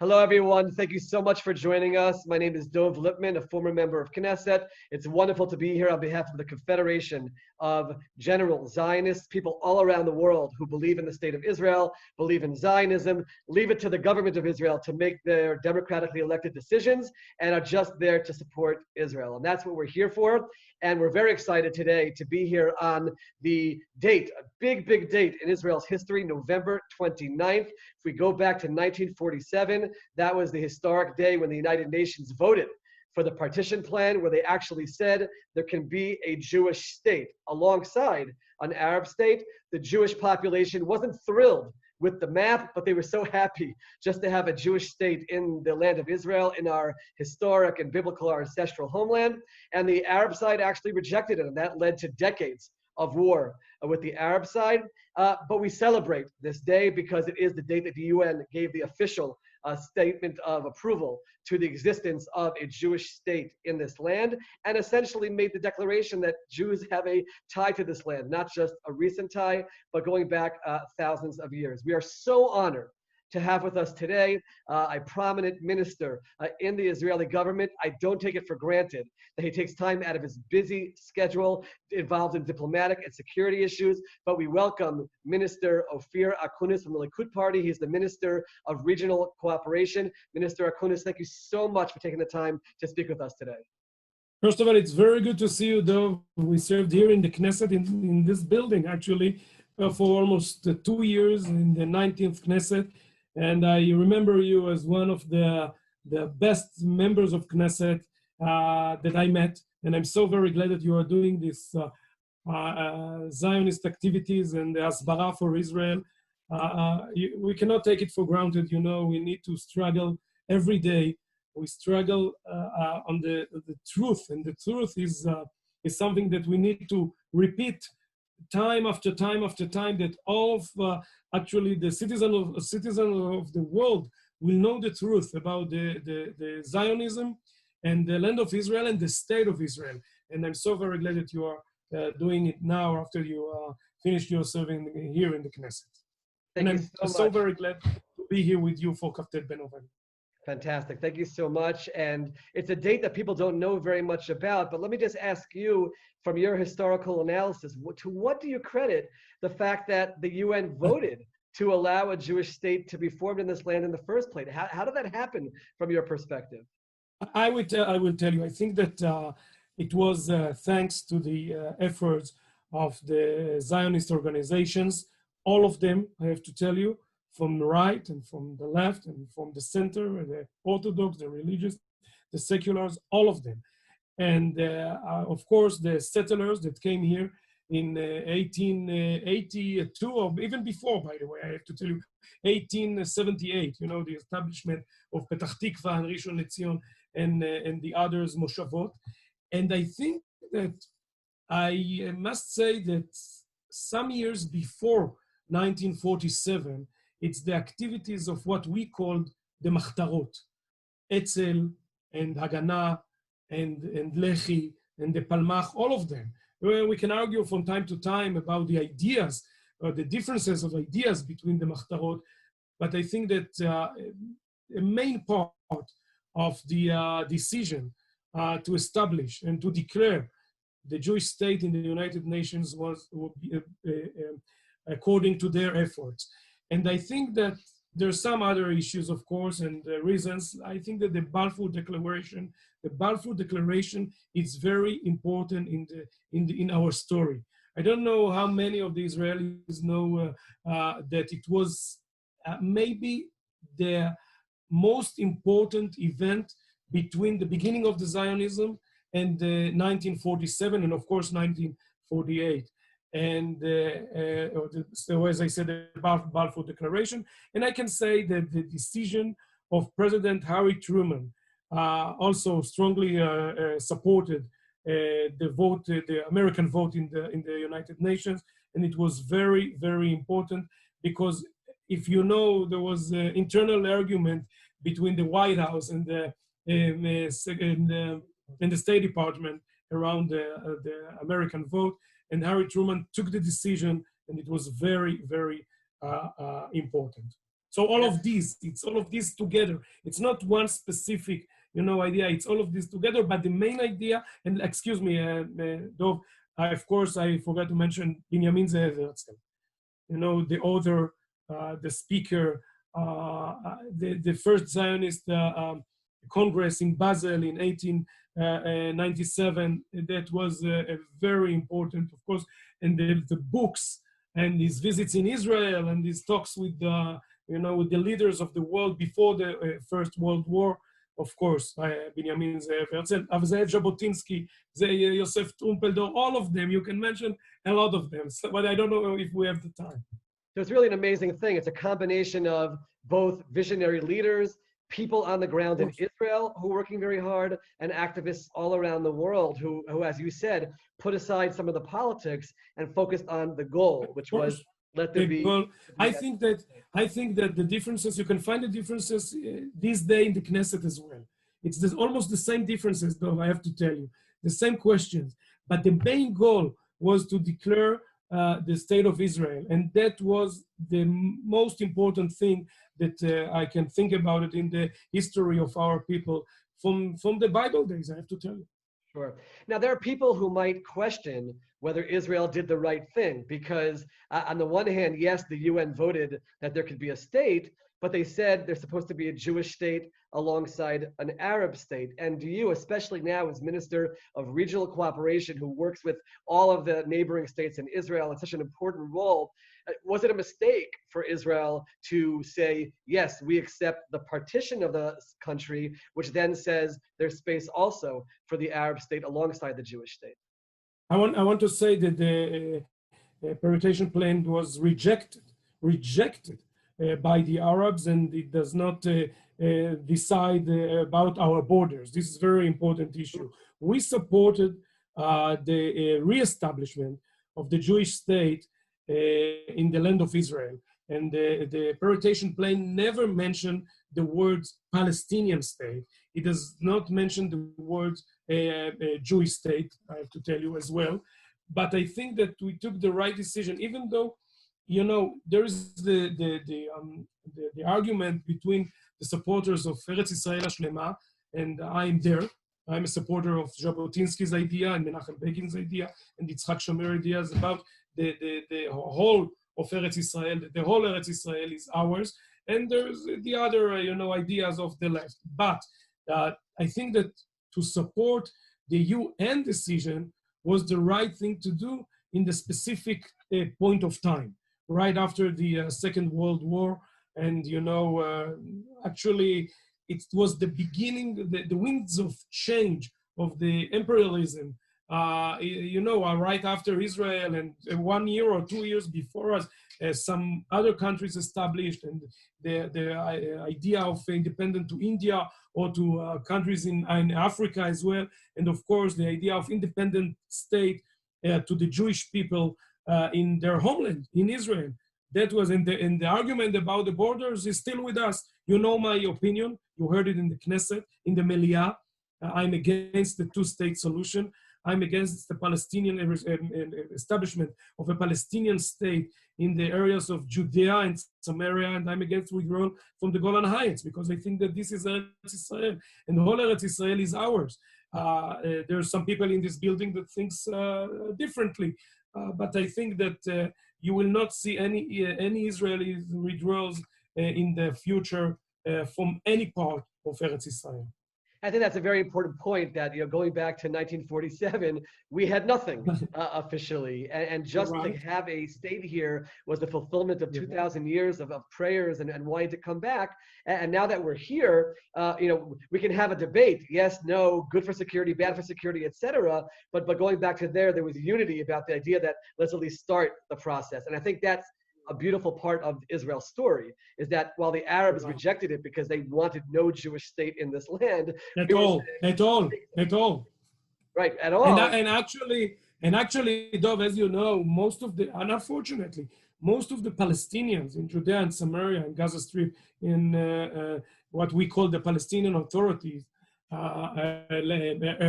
Hello, everyone. Thank you so much for joining us. My name is Dov Lipman, a former member of Knesset. It's wonderful to be here on behalf of the Confederation of General Zionists, people all around the world who believe in the state of Israel, believe in Zionism, leave it to the government of Israel to make their democratically elected decisions, and are just there to support Israel. And that's what we're here for. And we're very excited today to be here on the date, a big, big date in Israel's history, November 29th. If we go back to 1947, that was the historic day when the United Nations voted for the Partition Plan, where they actually said there can be a Jewish state alongside an Arab state. The Jewish population wasn't thrilled with the map, but they were so happy just to have a Jewish state in the land of Israel, in our historic and biblical, our ancestral homeland. And the Arab side actually rejected it, and that led to decades of war with the Arab side. But we celebrate this day because it is the date that the UN gave the official statement of approval to the existence of a Jewish state in this land, and essentially made the declaration that Jews have a tie to this land, not just a recent tie, but going back thousands of years. We are so honored to have with us today a prominent minister in the Israeli government. I don't take it for granted that he takes time out of his busy schedule involved in diplomatic and security issues, but we welcome Minister Ofir Akunis from the Likud party. He's the Minister of Regional Cooperation. Minister Akunis, thank you so much for taking the time to speak with us today. First of all, it's very good to see you, Dov. We served here in the Knesset, in this building, actually, for almost 2 years in the 19th Knesset. And I remember you as one of the best members of Knesset that I met. And I'm so very glad that you are doing this Zionist activities and the Hasbara for Israel. We cannot take it for granted, you know, we need to struggle every day. We struggle on the truth, and the truth is something that we need to repeat time after time after time, that all of actually the citizens of the world will know the truth about the Zionism and the land of Israel and the state of Israel. And I'm so very glad that you are doing it now after you finished your serving here in the Knesset. Thank and you I'm so so much. very glad to be here with you for Kaftet Ben Oven. Fantastic. Thank you so much. And it's a date that people don't know very much about, but let me just ask you, from your historical analysis, to what do you credit the fact that the UN voted to allow a Jewish state to be formed in this land in the first place? How did that happen from your perspective? I will tell you, I think that it was thanks to the efforts of the Zionist organizations, all of them, I have to tell you, from the right and from the left and from the center, the Orthodox, the religious, the seculars, all of them. And of course, the settlers that came here in 1882, or even before, by the way, I have to tell you, 1878, you know, the establishment of Petach Tikva and Rishon LeZion and the others, Moshavot. And I think that I must say that some years before 1947, it's the activities of what we called the Machtarot, Etzel and Haganah and Lehi and the Palmach, all of them. We can argue from time to time about the ideas, or the differences of ideas between the Machtarot, but I think that a main part of the decision to establish and to declare the Jewish state in the United Nations was according to their efforts. And I think that there are some other issues, of course, and reasons. I think that the Balfour Declaration is very important in our story. I don't know how many of the Israelis know that it was maybe the most important event between the beginning of the Zionism and 1947, and of course 1948. And so, as I said, the Balfour Declaration. And I can say that the decision of President Harry Truman also strongly supported the vote, the American vote in the United Nations. And it was very, very important because, if you know, there was an internal argument between the White House and the State Department around the American vote. And Harry Truman took the decision, and it was very, very important. So all of these, it's all of these together. It's not one specific, idea. It's all of this together. But the main idea, and excuse me, Dov, of course, I forgot to mention Benjamin Ze'ev Herzl. The author, the speaker, the first Zionist Congress in Basel in 1897. That was very important, of course. And the books and his visits in Israel and his talks with with the leaders of the world before the First World War, of course, Benjamin Ze'ev Herzl, Ze'ev Jabotinsky, Yosef Trumpeldor, all of them. You can mention a lot of them, but I don't know if we have the time. So it's really an amazing thing. It's a combination of both visionary leaders, people on the ground in Israel who are working very hard, and activists all around the world who, as you said, put aside some of the politics and focused on the goal, which was let there be. I think that the differences, you can find the differences this day in the Knesset as well. It's almost the same differences, though, I have to tell you, the same questions. But the main goal was to declare the state of Israel. And that was the most important thing that I can think about it in the history of our people from the Bible days, I have to tell you. Sure. Now, there are people who might question whether Israel did the right thing because on the one hand, yes, the UN voted that there could be a state, but they said there's supposed to be a Jewish state alongside an Arab state. And do you, especially now as Minister of Regional Cooperation, who works with all of the neighboring states in Israel in such an important role, was it a mistake for Israel to say, yes, we accept the partition of the country, which then says there's space also for the Arab state alongside the Jewish state? I want to say that the Partition Plan was rejected by the Arabs, and it does not decide about our borders. This is a very important issue. We supported the reestablishment of the Jewish state in the land of Israel. And the Partition Plan never mentioned the words Palestinian state. It does not mention the words Jewish state, I have to tell you as well. But I think that we took the right decision, even though, there is the argument between the supporters of Eretz Yisrael Shlema, and I'm there. I'm a supporter of Jabotinsky's idea and Menachem Begin's idea and Yitzhak Shomer ideas about the whole of Eretz Yisrael. The whole Eretz Yisrael is ours, and there's the other, ideas of the left. But I think that to support the UN decision was the right thing to do in the specific point of time, right after the Second World War. And, actually, it was the beginning, the winds of change of the imperialism, right after Israel, and 1 year or 2 years before us, some other countries established, and the idea of independence to India or to countries in Africa as well. And of course, the idea of independent state to the Jewish people in their homeland, in Israel. That was in the argument about the borders is still with us. You know my opinion. You heard it in the Knesset, in the Meliyah. I'm against the two-state solution. I'm against the Palestinian establishment of a Palestinian state in the areas of Judea and Samaria, and I'm against withdrawal from the Golan Heights because I think that this is Eretz Yisrael, and the whole Eretz Yisrael is ours. There are some people in this building that thinks differently, but I think that you will not see any Israeli withdrawals in the future from any part of Eretz Yisrael. I think that's a very important point that, going back to 1947, we had nothing officially. And just to have a state here was the fulfillment of 2,000 years of prayers and wanting to come back. And now that we're here, we can have a debate. Yes, no, good for security, bad for security, etc. But going back to there was unity about the idea that let's at least start the process. And I think that's a beautiful part of Israel's story, is that while the Arabs rejected it because they wanted no Jewish state in this land. At all. Right, at all. And actually, Dov, as you know, unfortunately, most of the Palestinians in Judea and Samaria and Gaza Strip in what we call the Palestinian authorities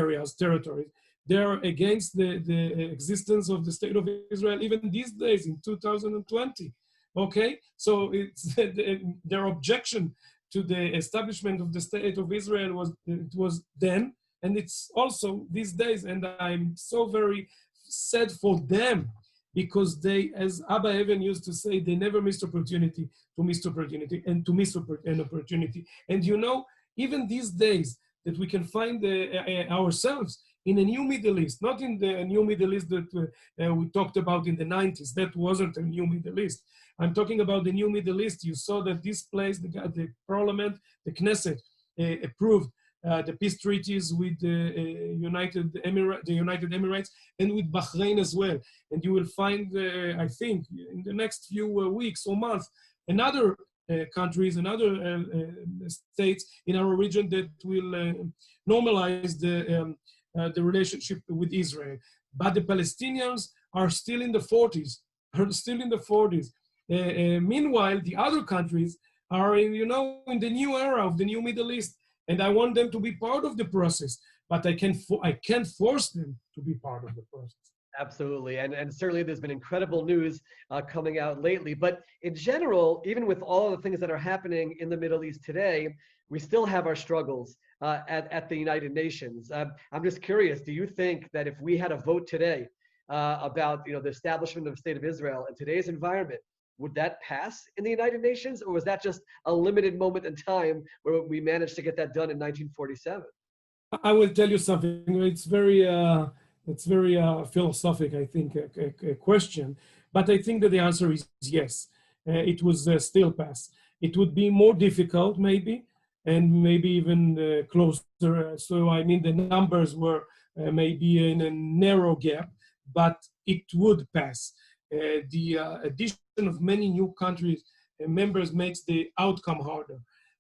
areas, territories, they're against the existence of the state of Israel even these days in 2020. Okay, so it's their objection to the establishment of the state of Israel was then, and it's also these days. And I'm so very sad for them because they, as Abba Evan used to say, they never missed opportunity to miss opportunity and to miss an opportunity. And you know, even these days that we can find ourselves in a new Middle East, not in the new Middle East that we talked about in the 90s. That wasn't a new Middle East. I'm talking about the new Middle East. You saw that this place, the parliament, the Knesset, approved the peace treaties with the United Emirates and with Bahrain as well. And you will find, I think, in the next few weeks or months, another countries and other states in our region that will normalize the relationship with Israel. But the Palestinians are still in the 40s, meanwhile, the other countries are in the new era of the new Middle East. And I want them to be part of the process, but I can't force them to be part of the process. Absolutely. And certainly there's been incredible news coming out lately. But in general, even with all of the things that are happening in the Middle East today, we still have our struggles at the United Nations. I'm just curious, do you think that if we had a vote today about the establishment of the State of Israel in today's environment, would that pass in the United Nations? Or was that just a limited moment in time where we managed to get that done in 1947? I will tell you something. It's very philosophic, I think, a question. But I think that the answer is yes. It was still pass. It would be more difficult, maybe, and maybe even closer. So, I mean, the numbers were maybe in a narrow gap, but it would pass. The addition of many new countries members makes the outcome harder.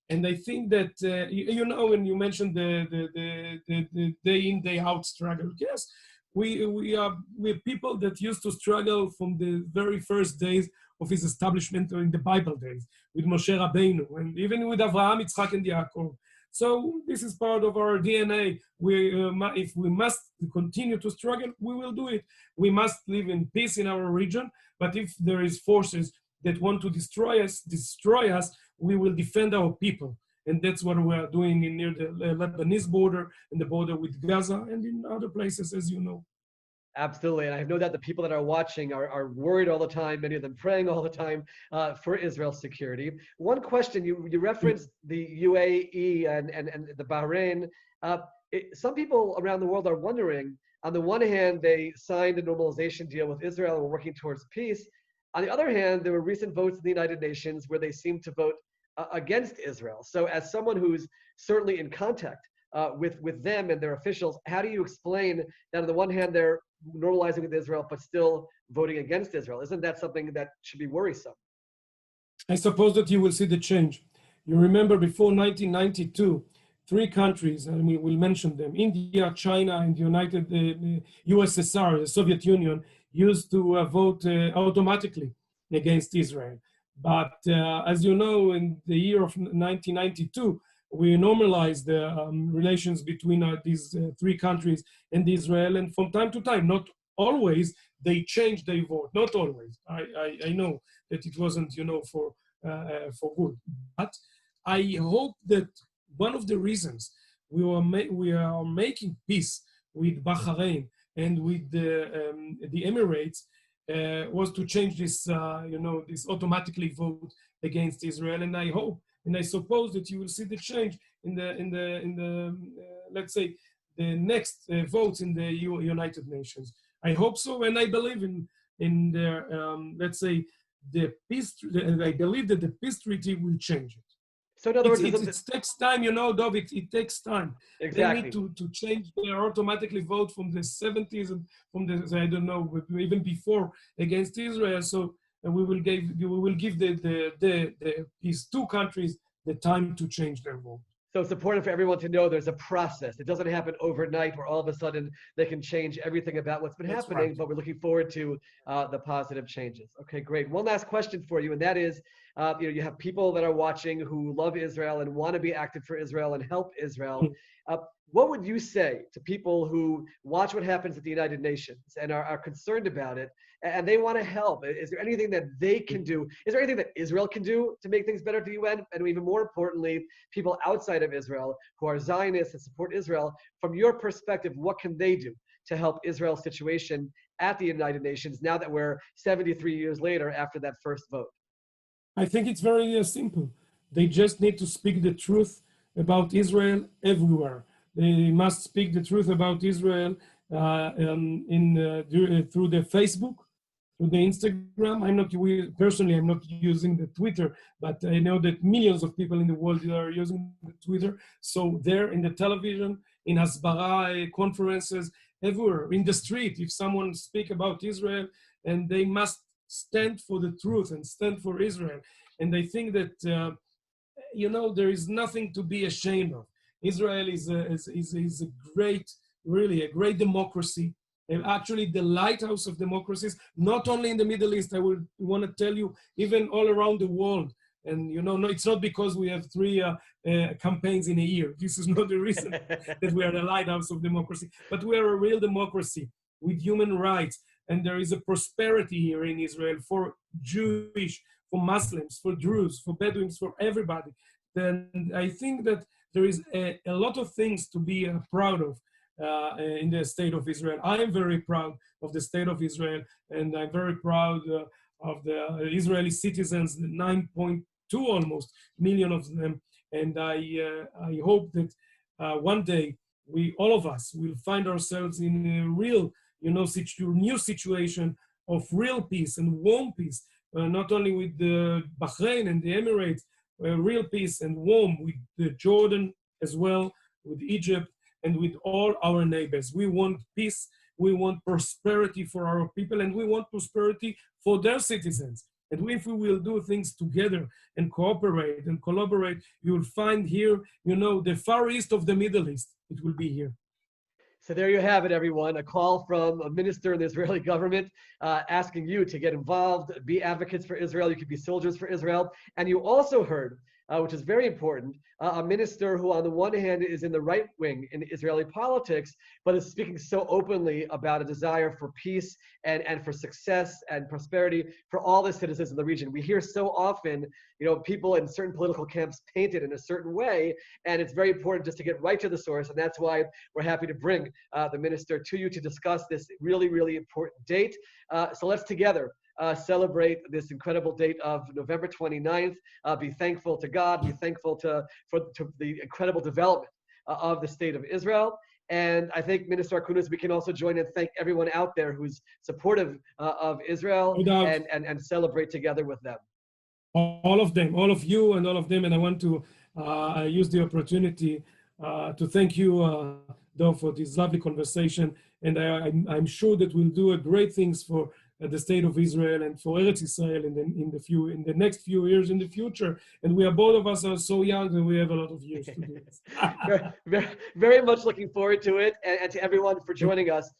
And I think that, when you mentioned the day in, day out struggle, yes, we're people that used to struggle from the very first days of his establishment in the Bible days, with Moshe Rabbeinu, and even with Avraham, Yitzchak, and Yaakov. So this is part of our DNA. If we must continue to struggle, we will do it. We must live in peace in our region, but if there is forces that want to destroy us, we will defend our people. And that's what we are doing near the Lebanese border and the border with Gaza and in other places, as you know. Absolutely. And I know that the people that are watching are worried all the time, many of them praying all the time for Israel's security. One question, you referenced the UAE and the Bahrain. Some people around the world are wondering, on the one hand, they signed a normalization deal with Israel and were working towards peace. On the other hand, there were recent votes in the United Nations where they seemed to vote against Israel. So as someone who's certainly in contact with them and their officials, how do you explain that on the one hand, they're normalizing with Israel, but still voting against Israel? Isn't that something that should be worrisome? I suppose that you will see the change. You remember before 1992, 3 countries, and we will mention them, India, China, and the United USSR, the Soviet Union, used to vote automatically against Israel. But as you know, in the year of 1992, we normalized the relations between these 3 countries and Israel. And from time to time, not always, they changed their vote. Not always. I know that it wasn't, for good. But I hope that one of the reasons we are making peace with Bahrain and with the Emirates was to change this, this automatically vote against Israel. And I hope, and I suppose that you will see the change in the let's say, the next votes in the United Nations. I hope so, and I believe in their, let's say, the peace. I believe that the peace treaty will change it. So in other words, it takes time, Dov. It takes time. Exactly. They need to change their automatically vote from the 70s and from the, I don't know, even before against Israel. So we will give these 2 countries the time to change their vote. So it's important for everyone to know there's a process. It doesn't happen overnight where all of a sudden they can change everything about what's been happening, right. But we're looking forward to the positive changes. Okay, great. One last question for you, and that is, You have people that are watching who love Israel and want to be active for Israel and help Israel. Uh, what would you say to people who watch what happens at the United Nations and are concerned about it and they want to help? Is there anything that they can do? Is there anything that Israel can do to make things better at the UN? And even more importantly, people outside of Israel who are Zionists and support Israel, from your perspective, what can they do to help Israel's situation at the United Nations now that we're 73 years later after that first vote? I think it's very simple. They just need to speak the truth about Israel everywhere. They must speak the truth about Israel through the Facebook, through the Instagram. Personally, I'm not using the Twitter, but I know that millions of people in the world are using the Twitter. So there in the television, in Hasbara conferences, everywhere, in the street, if someone speak about Israel, and they must stand for the truth and stand for Israel. And I think that, there is nothing to be ashamed of. Israel is a great, really a great democracy, and actually the lighthouse of democracies, not only in the Middle East, I would want to tell you, even all around the world. And no, it's not because we have 3 campaigns in a year. This is not the reason that we are the lighthouse of democracy, but we are a real democracy with human rights. And there is a prosperity here in Israel for Jewish, for Muslims, for Druze, for Bedouins, for everybody. Then I think that there is a lot of things to be proud of in the state of Israel. I am very proud of the state of Israel, and I'm very proud of the Israeli citizens, 9.2 almost million of them. And I hope that one day all of us will find ourselves in a real, new situation of real peace and warm peace, not only with the Bahrain and the Emirates, real peace and warm with the Jordan as well, with Egypt, and with all our neighbors. We want peace, we want prosperity for our people, and we want prosperity for their citizens. And if we will do things together and cooperate and collaborate, you will find here, the far east of the Middle East, it will be here. So there you have it, everyone. A call from a minister in the Israeli government asking you to get involved, be advocates for Israel. You could be soldiers for Israel. And you also heard, which is very important, a minister who on the one hand is in the right wing in Israeli politics, but is speaking so openly about a desire for peace and for success and prosperity for all the citizens in the region. We hear so often, people in certain political camps painted in a certain way, and it's very important just to get right to the source, and that's why we're happy to bring the minister to you to discuss this really, really important date. So let's together celebrate this incredible date of November 29th. Be thankful to God, be thankful for the incredible development of the state of Israel. And I think, Minister Akunis, we can also join and thank everyone out there who's supportive of Israel and celebrate together with them. All of them, all of you and all of them. And I want to use the opportunity to thank you, Dov, for this lovely conversation. And I'm sure that we'll do great things for the state of Israel and for Eretz Israel in the next few years in the future. And both of us are so young and we have a lot of years to do this. very, very much looking forward to it, and to everyone for joining us.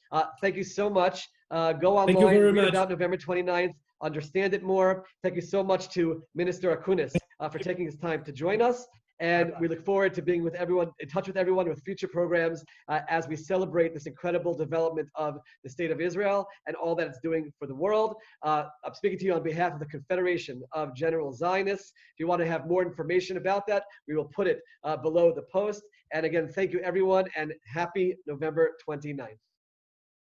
Thank you so much. Go online, read about November 29th, understand it more. Thank you so much to Minister Akunis for taking his time to join us. And we look forward to being in touch with everyone with future programs as we celebrate this incredible development of the state of Israel and all that it's doing for the world. I'm speaking to you on behalf of the Confederation of General Zionists. If you want to have more information about that, we will put it below the post. And again, thank you everyone, and happy November 29th.